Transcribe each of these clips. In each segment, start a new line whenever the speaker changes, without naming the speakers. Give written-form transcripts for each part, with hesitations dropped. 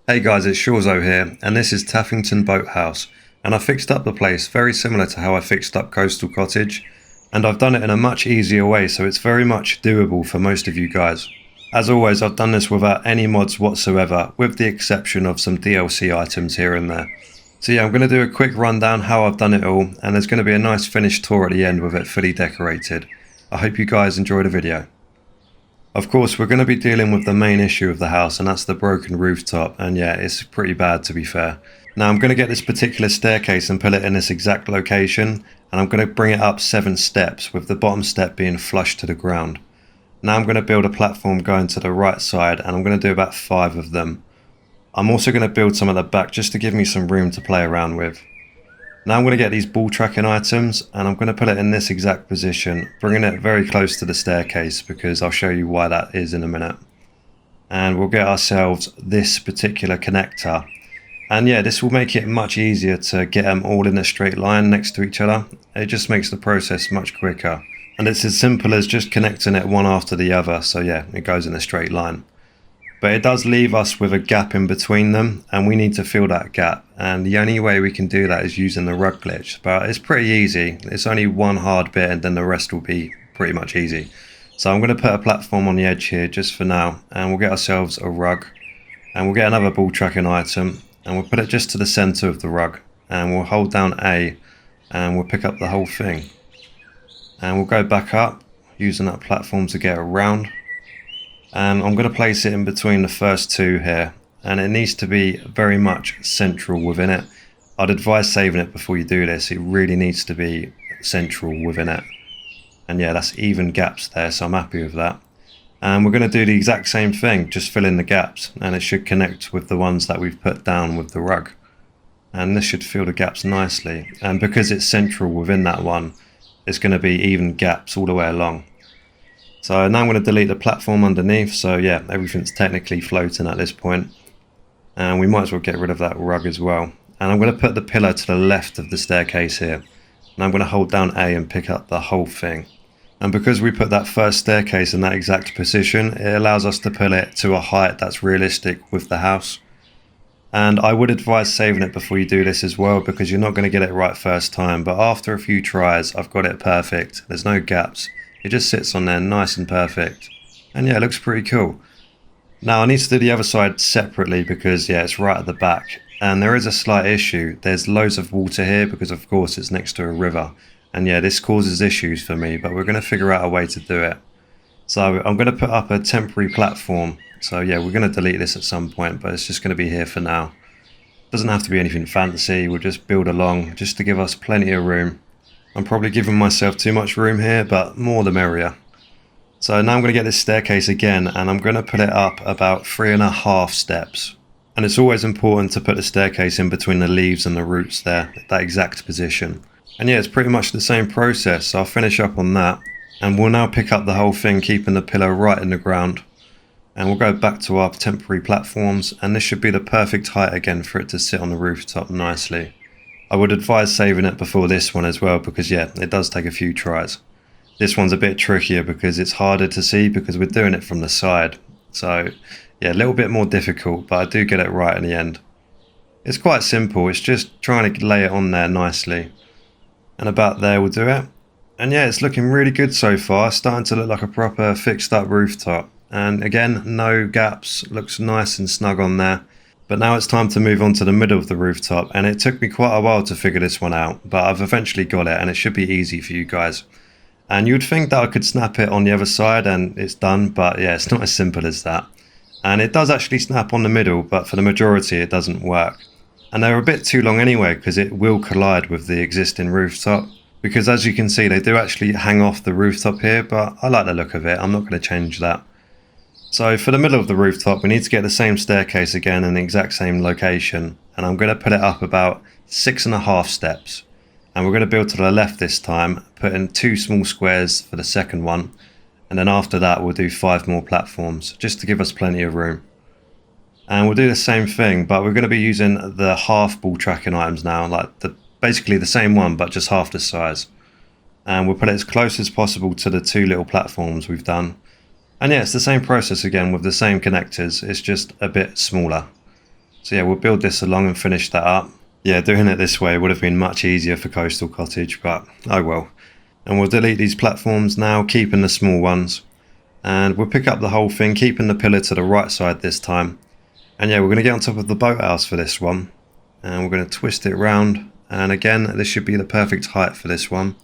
Hey guys, it's Shawzo here, and this is Taffington Boathouse, and I fixed up the place very similar to how I fixed up Coastal Cottage, and I've done it in a much easier way, so it's very much doable for most of you guys. As always, I've done this without any mods whatsoever, with the exception of some DLC items here and there. So yeah, I'm going to do a quick rundown how I've done it all, and there's going to be a nice finished tour at the end with it fully decorated. I hope you guys enjoy the video. Of course, we're going to be dealing with the main issue of the house, and that's the broken rooftop, and yeah, it's pretty bad to be fair. Now I'm going to get this particular staircase and put it in this exact location, and I'm going to bring it up 7 steps, with the bottom step being flush to the ground. Now I'm going to build a platform going to the right side, and I'm going to do about 5 of them. I'm also going to build some at the back just to give me some room to play around with. Now I'm going to get these ball tracking items, and I'm going to put it in this exact position, bringing it very close to the staircase because I'll show you why that is in a minute. And we'll get ourselves this particular connector. And yeah, this will make it much easier to get them all in a straight line next to each other. It just makes the process much quicker. And it's as simple as just connecting it one after the other, so yeah, it goes in a straight line. But it does leave us with a gap in between them, and we need to fill that gap, and the only way we can do that is using the rug glitch. But it's pretty easy. It's only one hard bit and then the rest will be pretty much easy. So I'm going to put a platform on the edge here just for now, and we'll get ourselves a rug, and we'll get another ball tracking item, and we'll put it just to the center of the rug, and we'll hold down A and we'll pick up the whole thing, and we'll go back up using that platform to get around. And I'm going to place it in between the first 2 here, and it needs to be very much central within it. I'd advise saving it before you do this. It really needs to be central within it, and yeah, that's even gaps there, so I'm happy with that. And we're going to do the exact same thing, just fill in the gaps, and it should connect with the ones that we've put down with the rug, and this should fill the gaps nicely. And because it's central within that one, it's going to be even gaps all the way along. So now I'm going to delete the platform underneath, so yeah, everything's technically floating at this point. And we might as well get rid of that rug as well. And I'm going to put the pillar to the left of the staircase here. And I'm going to hold down A and pick up the whole thing. And because we put that first staircase in that exact position, it allows us to pull it to a height that's realistic with the house. And I would advise saving it before you do this as well, because you're not going to get it right first time. But after a few tries, I've got it perfect. There's no gaps. It just sits on there nice and perfect. And yeah, it looks pretty cool. Now I need to do the other side separately because yeah, it's right at the back. And there is a slight issue. There's loads of water here because of course it's next to a river. And yeah, this causes issues for me, but we're going to figure out a way to do it. So I'm going to put up a temporary platform. So yeah, we're going to delete this at some point, but it's just going to be here for now. Doesn't have to be anything fancy. We'll just build along just to give us plenty of room. I'm probably giving myself too much room here, but more the merrier. So now I'm going to get this staircase again, and I'm going to put it up about 3.5 steps. And it's always important to put the staircase in between the leaves and the roots there, that exact position. And yeah, it's pretty much the same process, so I'll finish up on that. And we'll now pick up the whole thing, keeping the pillar right in the ground. And we'll go back to our temporary platforms, and this should be the perfect height again for it to sit on the rooftop nicely. I would advise saving it before this one as well, because yeah, it does take a few tries. This one's a bit trickier because it's harder to see because we're doing it from the side. So yeah, a little bit more difficult, but I do get it right in the end. It's quite simple, it's just trying to lay it on there nicely. And about there we'll do it. And yeah, it's looking really good so far, starting to look like a proper fixed up rooftop. And again, no gaps, looks nice and snug on there. But now it's time to move on to the middle of the rooftop, and it took me quite a while to figure this one out, but I've eventually got it and it should be easy for you guys. And you'd think that I could snap it on the other side and it's done, but yeah, it's not as simple as that. And it does actually snap on the middle, but for the majority it doesn't work. And they're a bit too long anyway because it will collide with the existing rooftop. Because as you can see, they do actually hang off the rooftop here, but I like the look of it, I'm not going to change that. So for the middle of the rooftop, we need to get the same staircase again in the exact same location. And I'm going to put it up about 6.5 steps. And we're going to build to the left this time, put in 2 small squares for the second one. And then after that, we'll do 5 more platforms, just to give us plenty of room. And we'll do the same thing, but we're going to be using the half ball tracking items now, like basically the same one, but just half the size. And we'll put it as close as possible to the 2 little platforms we've done. And yeah, it's the same process again with the same connectors, it's just a bit smaller. So yeah, we'll build this along and finish that up. Yeah, doing it this way would have been much easier for Coastal Cottage, but oh well. And we'll delete these platforms now, keeping the small ones. And we'll pick up the whole thing, keeping the pillar to the right side this time. And yeah, we're going to get on top of the boathouse for this one. And we're going to twist it round. And again, this should be the perfect height for this one.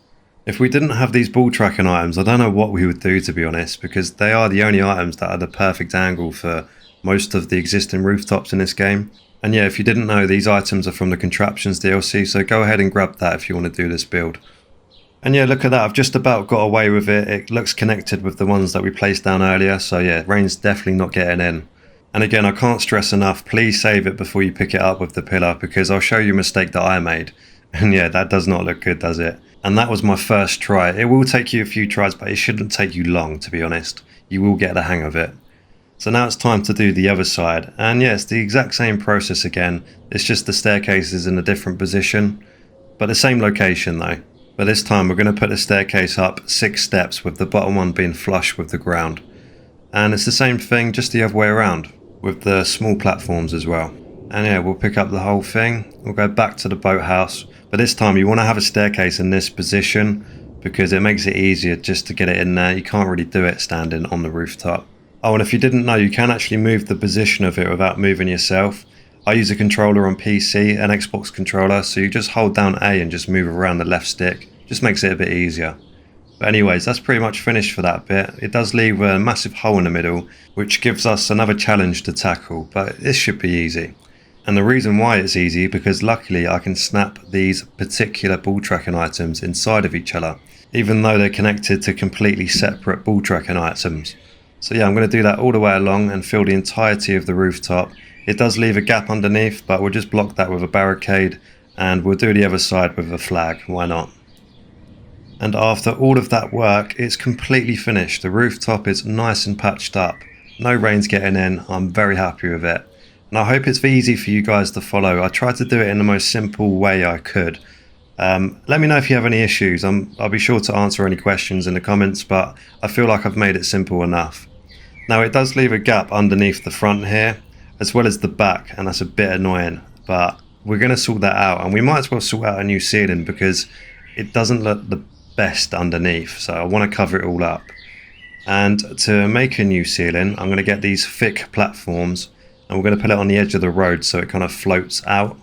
If we didn't have these ball tracking items, I don't know what we would do, to be honest, because they are the only items that are the perfect angle for most of the existing rooftops in this game. And yeah, if you didn't know, these items are from the Contraptions DLC, so go ahead and grab that if you want to do this build. And yeah, look at that, I've just about got away with it. It looks connected with the ones that we placed down earlier, so yeah, rain's definitely not getting in. And again, I can't stress enough, please save it before you pick it up with the pillar, because I'll show you a mistake that I made. And yeah, that does not look good, does it? And that was my first try. It will take you a few tries, but it shouldn't take you long, to be honest. You will get the hang of it. So now it's time to do the other side. And yeah, it's the exact same process again. It's just the staircase is in a different position, but the same location though. But this time we're going to put the staircase up 6 steps with the bottom one being flush with the ground. And it's the same thing, just the other way around, with the small platforms as well. And yeah, we'll pick up the whole thing. We'll go back to the boathouse. But this time you want to have a staircase in this position because it makes it easier just to get it in there. You can't really do it standing on the rooftop. Oh, and if you didn't know, you can actually move the position of it without moving yourself. I use a controller on PC, an Xbox controller, so you just hold down A and just move around the left stick. Just makes it a bit easier. But anyways, that's pretty much finished for that bit. It does leave a massive hole in the middle, which gives us another challenge to tackle, but this should be easy. And the reason why it's easy, because luckily I can snap these particular ball tracking items inside of each other, even though they're connected to completely separate ball tracking items. So yeah, I'm going to do that all the way along and fill the entirety of the rooftop. It does leave a gap underneath, but we'll just block that with a barricade, and we'll do the other side with a flag, why not? And after all of that work, it's completely finished. The rooftop is nice and patched up. No rain's getting in, I'm very happy with it. And I hope it's easy for you guys to follow. I tried to do it in the most simple way I could. Let me know if you have any issues. I'll be sure to answer any questions in the comments, but I feel like I've made it simple enough. Now it does leave a gap underneath the front here, as well as the back, and that's a bit annoying, but we're going to sort that out, and we might as well sort out a new ceiling because it doesn't look the best underneath, so I want to cover it all up. And to make a new ceiling, I'm going to get these thick platforms, and we're going to put it on the edge of the road so it kind of floats out.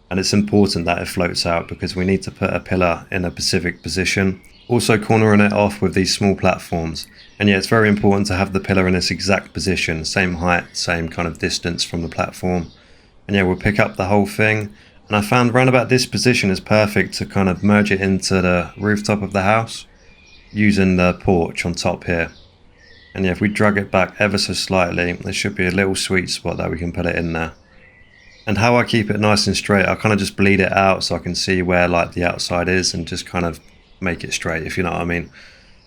And it's important that it floats out because we need to put a pillar in a specific position. Also cornering it off with these small platforms. And yeah, it's very important to have the pillar in this exact position, same height, same kind of distance from the platform. And yeah, we'll pick up the whole thing. And I found round about this position is perfect to kind of merge it into the rooftop of the house using the porch on top here. And yeah, if we drag it back ever so slightly, there should be a little sweet spot that we can put it in there. And how I keep it nice and straight, I kind of just bleed it out so I can see where like the outside is and just kind of make it straight, if you know what I mean.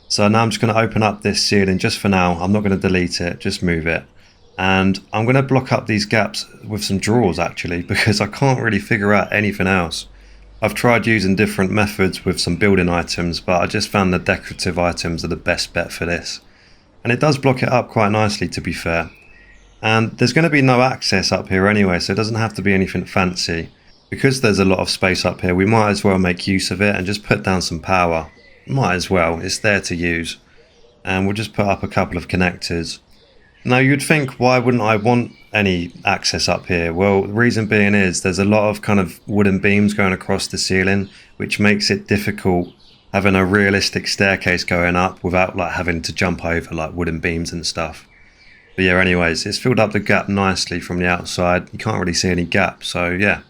So now I'm just going to open up this ceiling just for now. I'm not going to delete it, just move it. And I'm going to block up these gaps with some drawers actually, because I can't really figure out anything else. I've tried using different methods with some building items, but I just found the decorative items are the best bet for this. And it does block it up quite nicely, to be fair. And there's going to be no access up here anyway, so it doesn't have to be anything fancy. Because there's a lot of space up here, we might as well make use of it and just put down some power. Might as well, it's there to use. And we'll just put up a couple of connectors. Now you'd think, why wouldn't I want any access up here? Well, the reason being is there's a lot of kind of wooden beams going across the ceiling, which makes it difficult having a realistic staircase going up without like having to jump over like wooden beams and stuff. But yeah, anyways, it's filled up the gap nicely from the outside. You can't really see any gap, so yeah,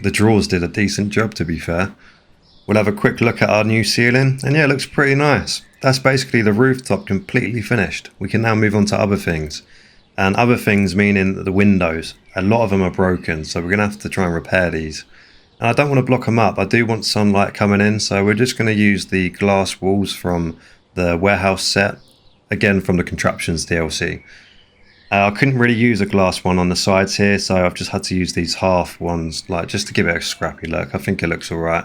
the drawers did a decent job, to be fair. We'll have a quick look at our new ceiling, and yeah, it looks pretty nice. That's basically the rooftop completely finished. We can now move on to other things. And other things meaning the windows. A lot of them are broken, so we're going to have to try and repair these. And I don't want to block them up. I do want sunlight coming in, so we're just going to use the glass walls from the warehouse set. Again, from the Contraptions DLC. I couldn't really use a glass one on the sides here, so I've just had to use these half ones, like just to give it a scrappy look. I think it looks alright.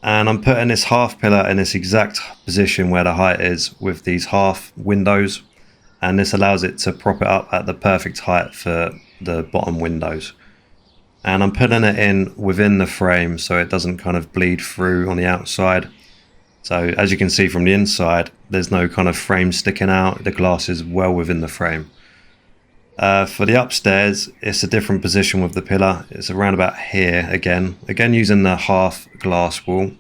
And I'm putting this half pillar in this exact position where the height is with these half windows. And this allows it to prop it up at the perfect height for the bottom windows. and I'm putting it in within the frame so it doesn't kind of bleed through on the outside. So as you can see from the inside, there's no kind of frame sticking out. The glass is well within the frame. For the upstairs, it's a different position with the pillar. It's around about here again using the half glass wall,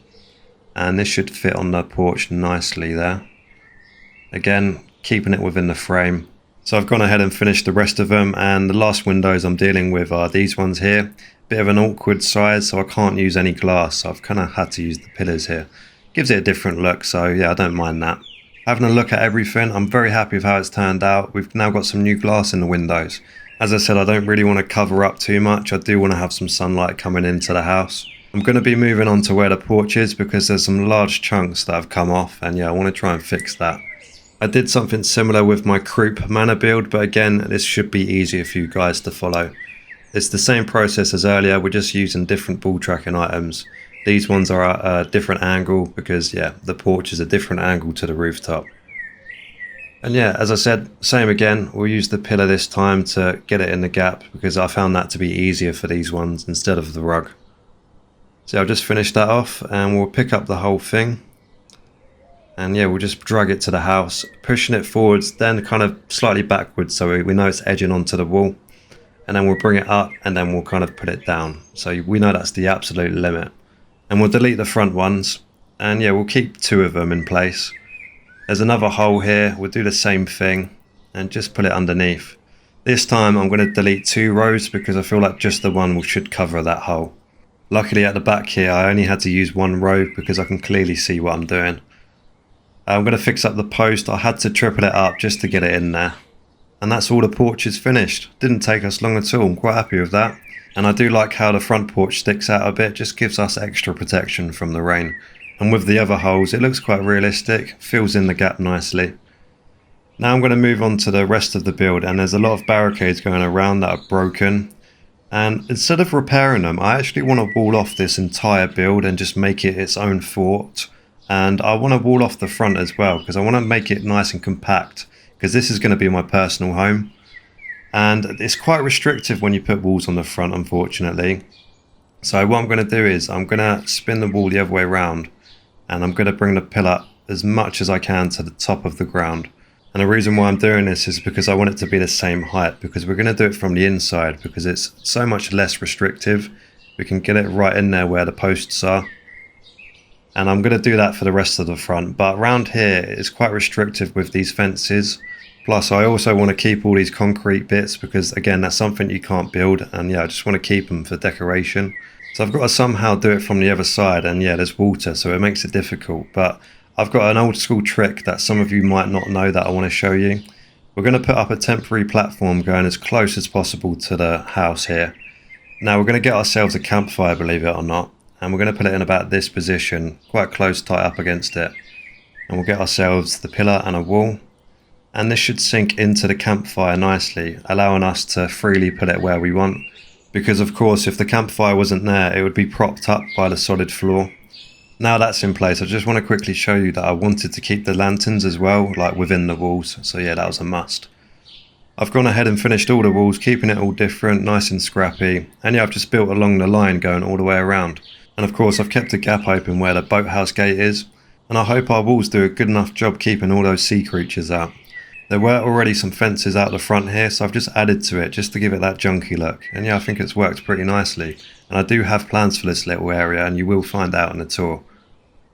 and this should fit on the porch nicely there. Again, keeping it within the frame. So I've gone ahead and finished the rest of them, and the last windows I'm dealing with are these ones here. Bit of an awkward size, so I can't use any glass, so I've kind of had to use the pillars here. Gives it a different look, so yeah, I don't mind that. Having a look at everything, I'm very happy with how it's turned out. We've now got some new glass in the windows. As I said, I don't really want to cover up too much. I do want to have some sunlight coming into the house. I'm going to be moving on to where the porch is because there's some large chunks that have come off, and yeah, I want to try and fix that. I did something similar with my croup manor build, but again, this should be easier for you guys to follow. It's the same process as earlier, we're just using different ball tracking items. These ones are at a different angle because, yeah, the porch is a different angle to the rooftop. And yeah, as I said, same again, we'll use the pillar this time to get it in the gap because I found that to be easier for these ones instead of the rug. So I'll just finish that off and we'll pick up the whole thing. And yeah, we'll just drag it to the house, pushing it forwards, then kind of slightly backwards so we know it's edging onto the wall. And then we'll bring it up and then we'll kind of put it down. So we know that's the absolute limit. And we'll delete the front ones. And yeah, we'll keep 2 of them in place. There's another hole here. We'll do the same thing and just put it underneath. This time I'm going to delete 2 rows because I feel like just the one should cover that hole. Luckily at the back here, I only had to use 1 row because I can clearly see what I'm doing. I'm going to fix up the post. I had to triple it up just to get it in there. And that's all the porch is finished. Didn't take us long at all. I'm quite happy with that. And I do like how the front porch sticks out a bit. Just gives us extra protection from the rain. And with the other holes, it looks quite realistic. Fills in the gap nicely. Now I'm going to move on to the rest of the build. And there's a lot of barricades going around that are broken. And instead of repairing them, I actually want to wall off this entire build and just make it its own fort. And I want to wall off the front as well because I want to make it nice and compact because this is going to be my personal home. And it's quite restrictive when you put walls on the front, unfortunately. So what I'm going to do is I'm going to spin the wall the other way around and I'm going to bring the pillar as much as I can to the top of the ground. And the reason why I'm doing this is because I want it to be the same height because we're going to do it from the inside because it's so much less restrictive. We can get it right in there where the posts are. And I'm going to do that for the rest of the front. But around here, it's quite restrictive with these fences. Plus, I also want to keep all these concrete bits because, again, that's something you can't build. And yeah, I just want to keep them for decoration. So I've got to somehow do it from the other side. And yeah, there's water, so it makes it difficult. But I've got an old school trick that some of you might not know that I want to show you. We're going to put up a temporary platform going as close as possible to the house here. Now, we're going to get ourselves a campfire, believe it or not. And we're going to put it in about this position, quite close, tight up against it. And we'll get ourselves the pillar and a wall. And this should sink into the campfire nicely, allowing us to freely put it where we want. Because of course, if the campfire wasn't there, it would be propped up by the solid floor. Now that's in place, I just want to quickly show you that I wanted to keep the lanterns as well, like within the walls. So yeah, that was a must. I've gone ahead and finished all the walls, keeping it all different, nice and scrappy. And yeah, I've just built along the line going all the way around. And of course I've kept a gap open where the boathouse gate is, and I hope our walls do a good enough job keeping all those sea creatures out. There were already some fences out the front here, so I've just added to it just to give it that junky look. And yeah, I think it's worked pretty nicely. And I do have plans for this little area, and you will find out in the tour.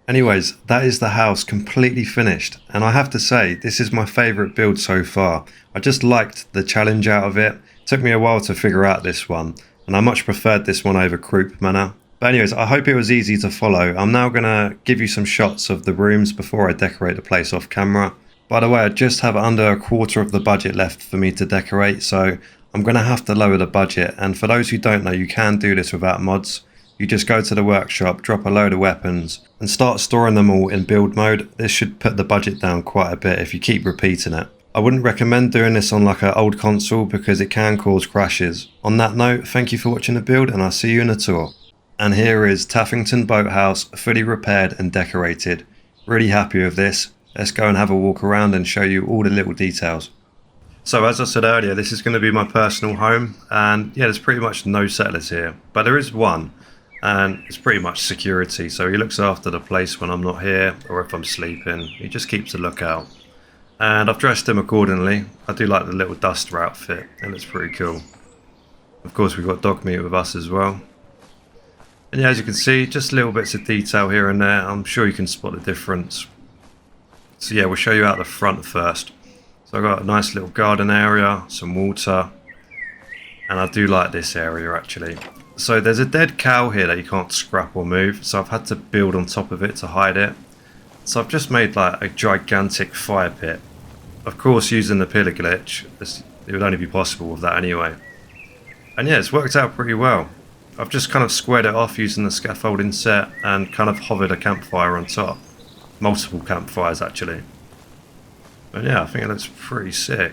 Anyways, that is the house completely finished, and I have to say, this is my favourite build so far. I just liked the challenge out of it. It took me a while to figure out this one, and I much preferred this one over Croup Manor. But anyways, I hope it was easy to follow. I'm now going to give you some shots of the rooms before I decorate the place off camera. By the way, I just have under a quarter of the budget left for me to decorate, so I'm going to have to lower the budget. And for those who don't know, you can do this without mods. You just go to the workshop, drop a load of weapons, and start storing them all in build mode. This should put the budget down quite a bit if you keep repeating it. I wouldn't recommend doing this on like an old console because it can cause crashes. On that note, thank you for watching the build, and I'll see you in the tour. And here is Taffington Boathouse, fully repaired and decorated. Really happy with this. Let's go and have a walk around and show you all the little details. So as I said earlier, this is going to be my personal home, and yeah, there's pretty much no settlers here, but there is one, and it's pretty much security. So he looks after the place when I'm not here, or if I'm sleeping. He just keeps a lookout, and I've dressed him accordingly. I do like the little duster outfit, and it's pretty cool. Of course, we've got dog meat with us as well. And yeah, as you can see, just little bits of detail here and there. I'm sure you can spot the difference. So yeah, we'll show you out the front first. So I've got a nice little garden area, some water, and I do like this area actually. So there's a dead cow here that you can't scrap or move, so I've had to build on top of it to hide it. So I've just made like a gigantic fire pit. Of course, using the pillar glitch, it would only be possible with that anyway. And yeah, it's worked out pretty well. I've just kind of squared it off using the scaffolding set and kind of hovered a campfire on top. Multiple campfires actually. And yeah, I think it looks pretty sick.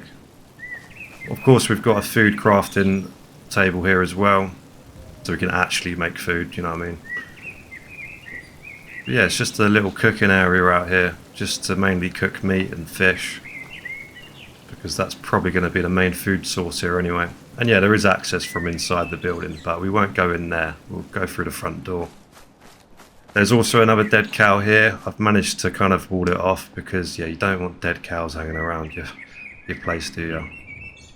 Of course, we've got a food crafting table here as well, so we can actually make food, you know what I mean? But yeah, it's just a little cooking area out here, just to mainly cook meat and fish, because that's probably going to be the main food source here anyway. And yeah, there is access from inside the building, but we won't go in there. We'll go through the front door. There's also another dead cow here. I've managed to kind of wall it off because, yeah, you don't want dead cows hanging around your place, do you?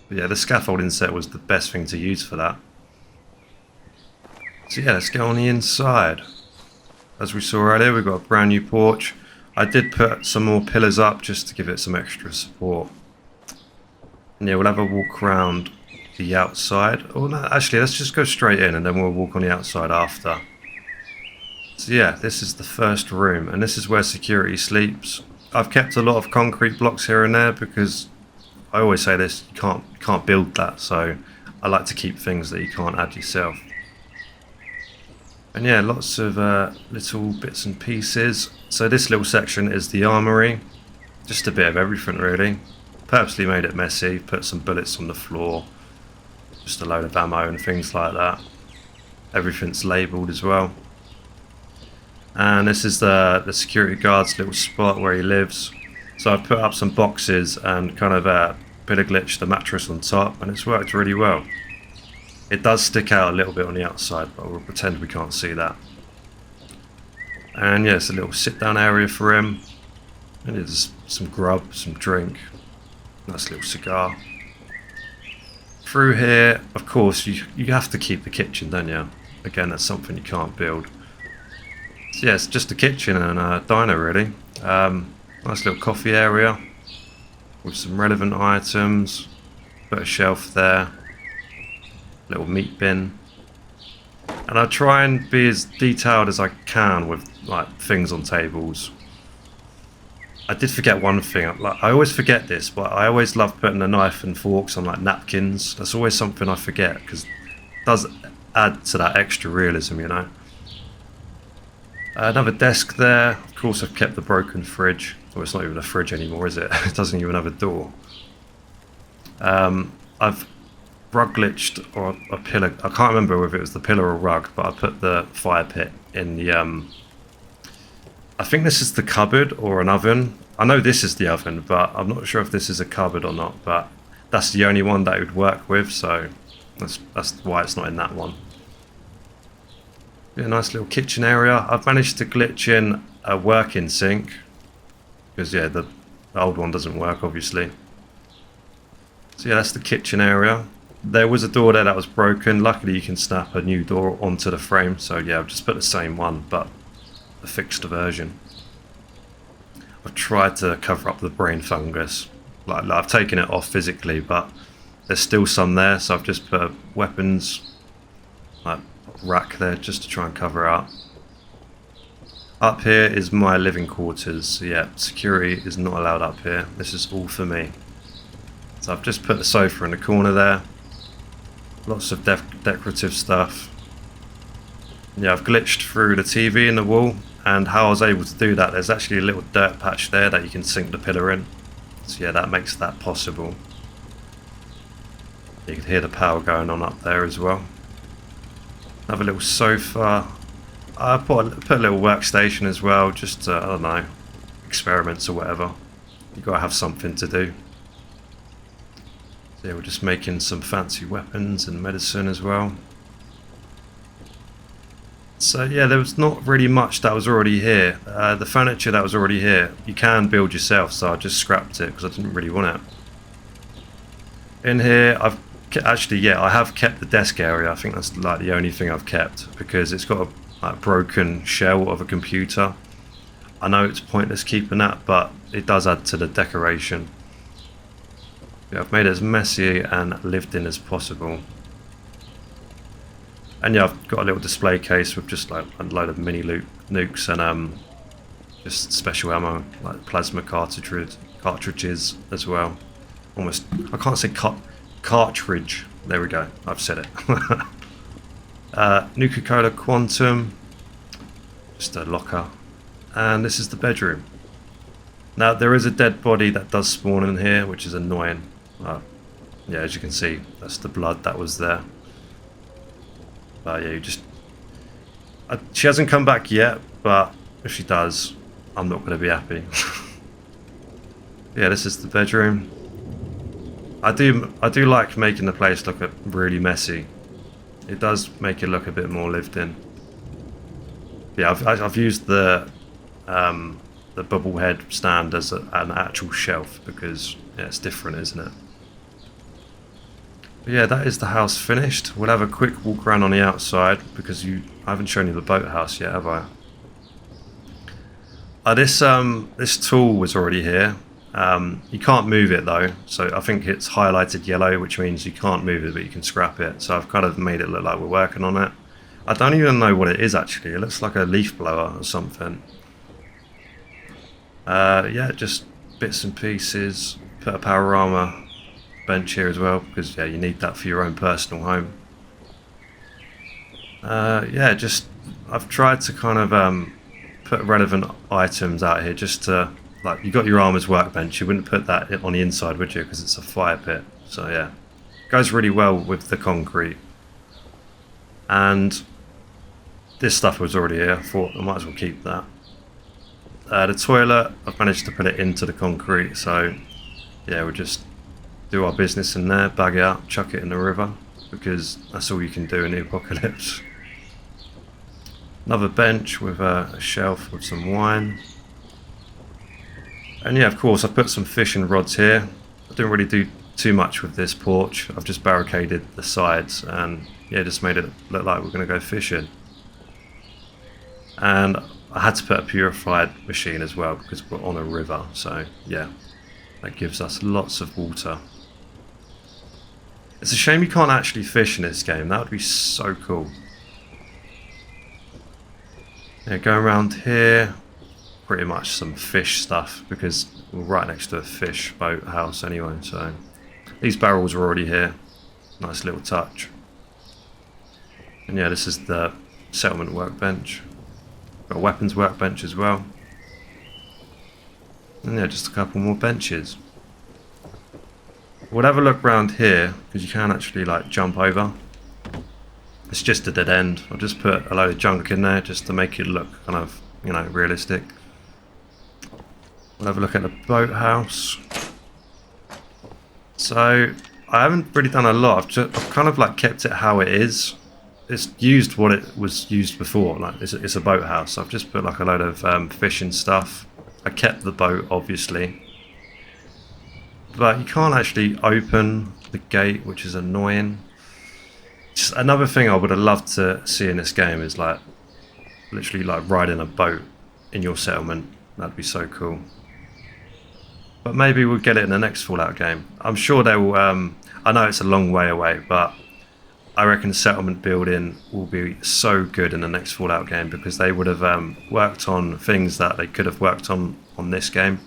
But yeah, the scaffolding set was the best thing to use for that. So yeah, let's go on the inside. As we saw earlier, we've got a brand new porch. I did put some more pillars up just to give it some extra support. And yeah, we'll have a walk around the outside. Oh no, actually, let's just go straight in and then we'll walk on the outside after. So yeah, this is the first room, and this is where security sleeps. I've kept a lot of concrete blocks here and there because I always say this, you can't build that, so I like to keep things that you can't add yourself. And yeah, lots of little bits and pieces. So this little section is the armory. Just a bit of everything really. Purposely made it messy, put some bullets on the floor, just a load of ammo and things like that. Everything's labelled as well. And this is the security guard's little spot where he lives. So I've put up some boxes and kind of pillar glitched the mattress on top, and it's worked really well. It does stick out a little bit on the outside, but we'll pretend we can't see that. And yeah, it's a little sit down area for him. And there's some grub, some drink, nice little cigar. Through here, of course, you have to keep the kitchen, don't you? Again, that's something you can't build. So yeah, it's just a kitchen and a diner really. Nice little coffee area with some relevant items. Put a shelf there. Little meat bin. And I try and be as detailed as I can with like things on tables. I did forget one thing. I always forget this, but I always love putting a knife and forks on like napkins. That's always something I forget because it does add to that extra realism, you know. Another desk there. Of course, I've kept the broken fridge. Well, it's not even a fridge anymore, is it? It doesn't even have a door. I've rug glitched or a pillar. I can't remember whether it was the pillar or rug, but I put the fire pit in the. I think this is the cupboard or an oven. I know this is the oven, but I'm not sure if this is a cupboard or not. But that's the only one that it would work with, so that's why it's not in that one. Yeah, nice little kitchen area. I've managed to glitch in a working sink because yeah, the old one doesn't work obviously. So yeah, that's the kitchen area. There was a door there that was broken. Luckily you can snap a new door onto the frame, so yeah, I've just put the same one but a fixed version. I've tried to cover up the brain fungus. Like I've taken it off physically, but there's still some there, so I've just put a weapons rack there just to try and cover it up. Up here is my living quarters. So yeah, security is not allowed up here. This is all for me. So I've just put the sofa in the corner there. Lots of decorative stuff. Yeah, I've glitched through the TV in the wall, and how I was able to do that, there's actually a little dirt patch there that you can sink the pillar in. So yeah, that makes that possible. You can hear the power going on up there as well. Another little sofa. I put a little workstation as well, just I don't know, experiments or whatever. You gotta have something to do. So yeah, we're just making some fancy weapons and medicine as well. So yeah, there was not really much that was already here. The furniture that was already here, you can build yourself, so I just scrapped it because I didn't really want it. In here, I have kept the desk area. I think that's like the only thing I've kept because it's got a like, broken shell of a computer. I know it's pointless keeping that, but it does add to the decoration. Yeah, I've made it as messy and lived in as possible. And yeah, I've got a little display case with just like a load of mini nukes and just special ammo, like plasma cartridges as well. Almost, I can't say cartridge. There we go, I've said it. Nuka-Cola Quantum, just a locker. And this is the bedroom. Now there is a dead body that does spawn in here, which is annoying. Yeah, as you can see, that's the blood that was there. But yeah, she hasn't come back yet, but if she does, I'm not going to be happy. Yeah, this is the bedroom. I do like making the place look really messy. It does make it look a bit more lived in. Yeah, I've used the bubble head stand as an actual shelf because yeah, it's different, isn't it? But yeah, that is the house finished. We'll have a quick walk around on the outside because I haven't shown you the boathouse yet, have I? This tool was already here. You can't move it though, so I think it's highlighted yellow, which means you can't move it, but you can scrap it. So I've kind of made it look like we're working on it. I don't even know what it is actually. It looks like a leaf blower or something. Yeah, just bits and pieces. Put a panorama bench here as well because yeah, you need that for your own personal home. Yeah, I've tried to kind of put relevant items out here just to, like, you got your armor's workbench, you wouldn't put that on the inside, would you, because it's a fire pit. So yeah, goes really well with the concrete. And this stuff was already here. I thought I might as well keep that. The toilet, I've managed to put it into the concrete, so yeah, we'll just do our business in there, bag it up, chuck it in the river, because that's all you can do in the apocalypse. Another bench with a shelf with some wine. And yeah, of course, I've put some fishing rods here. I didn't really do too much with this porch. I've just barricaded the sides and yeah, just made it look like we're going to go fishing. And I had to put a purified machine as well because we're on a river, so yeah, that gives us lots of water. It's a shame you can't actually fish in this game. That would be so cool. Yeah, going around here, pretty much some fish stuff because we're right next to a fish boathouse anyway, so these barrels are already here. Nice little touch. And yeah, this is the settlement workbench. Got a weapons workbench as well. And yeah, just a couple more benches. We'll have a look around here because you can actually like jump over. It's just a dead end. I'll just put a load of junk in there just to make it look kind of, you know, realistic. We'll have a look at the boathouse. So I haven't really done a lot. I've kind of like kept it how it is. It's used what it was used before. Like it's a boathouse. So I've just put like a load of fishing stuff. I kept the boat obviously, but you can't actually open the gate, which is annoying. Just another thing I would have loved to see in this game is like literally like riding a boat in your settlement. That'd be so cool. But maybe we'll get it in the next Fallout game. I'm sure they will. I know it's a long way away, but I reckon settlement building will be so good in the next Fallout game because they would have worked on things that they could have worked on this game.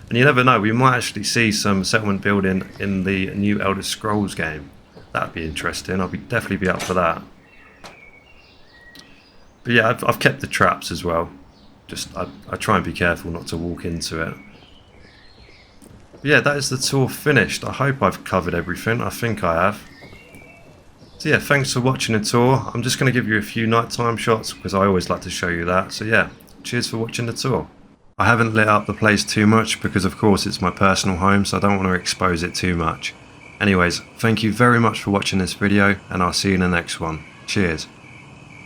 And you never know, we might actually see some settlement building in the new Elder Scrolls game. That'd be interesting. I'll definitely be up for that. But yeah, I've kept the traps as well. Just I try and be careful not to walk into it. But yeah, that is the tour finished. I hope I've covered everything. I think I have. So yeah, thanks for watching the tour. I'm just going to give you a few nighttime shots because I always like to show you that. So yeah, cheers for watching the tour. I haven't lit up the place too much because of course it's my personal home, so I don't want to expose it too much. Anyways, thank you very much for watching this video, and I'll see you in the next one. Cheers.